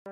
I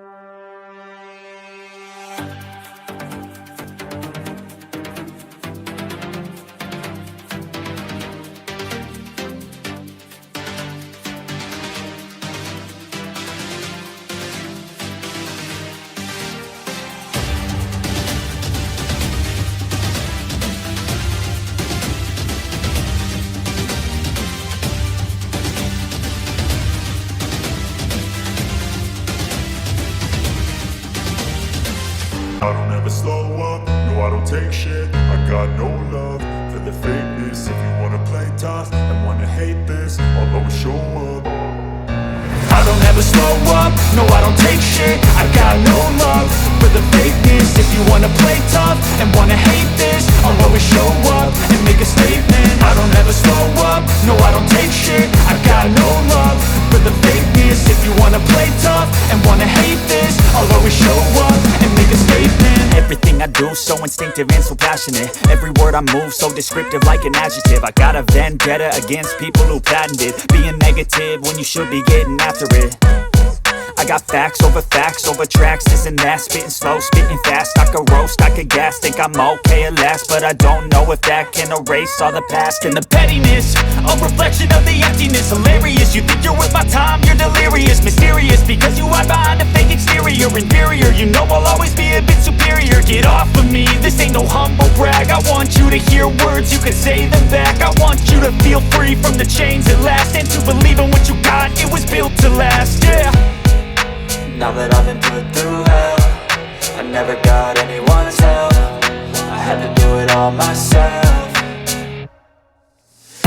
don't ever slow up, no I don't take shit. I got no love for the fakeness. If you wanna play tough and wanna hate this, I'll always show up. I don't ever slow up, no I don't take shit. I got no love for the fakeness. If you wanna play tough and wanna hate this, I'll always show up and make a statement. I don't ever slow up, no I don't take shit. I got no love for the fakeness. If you wanna play tough and wanna hate this, I'll always show up and make a statement. Everything I do so instinctive and so passionate. Every word I move so descriptive like an adjective. I got a vendetta against people who patented being negative when you should be getting after it. I got facts over tracks, this and that. Spitting slow, spitting fast. I could roast, I could gas. Think I'm okay at last, but I don't know if that can erase all the past. And the pettiness, a reflection of the emptiness. Hilarious, you think you're worth my time, you're delirious. Mysterious, because you hide behind a fake exterior. Inferior, you know I'll always be a bit superior. Get off of me, this ain't no humble brag. I want you to hear words, you can say them back. I want you to feel free from the chains at last, and to believe in what you got, it was built to last, yeah. Now that I've been put through hell, I never got anyone's help. I had to do it all myself.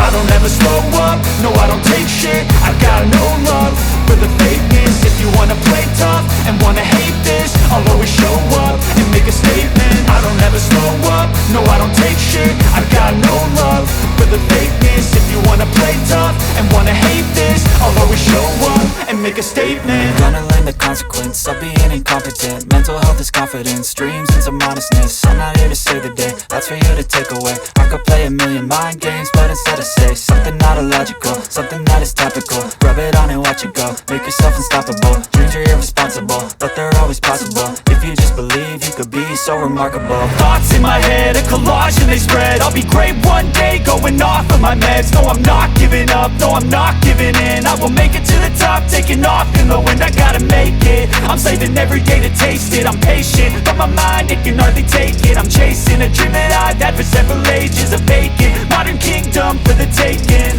I don't ever slow up, no I don't take shit. I got no love for the fakeness. If you wanna play tough and wanna hate this, I'll always show up and make a statement. I don't ever slow up, no I don't take shit. I got no love for the fakeness. If you wanna play tough and wanna hate this, I'll always show up and make a statement. Gonna learn the consequence of being incompetent. Mental health is confidence, dreams and some modestness. I'm not here to save the day, that's for you to take away. I could play a million mind games, but instead I say something not illogical, something that is topical. Rub it on and watch it go, make yourself unstoppable. Dreams are irresponsible, but they're always possible. If you just believe, you could be so remarkable. Thoughts in my head, a collage and they spread. I'll be great one day, going off of my meds. No, I'm not giving up, no, I'm not giving in. I will make it to the top, taking off in the wind. I gotta make it, I'm saving every day to taste it. I'm patient, but my mind, it can hardly take it. I'm chasing a dream that I've had for several ages. A vacant, modern kingdom for the taking.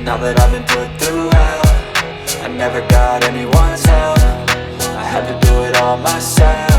Now that I've been put through hell, I never got anyone's help. I had to do it all myself.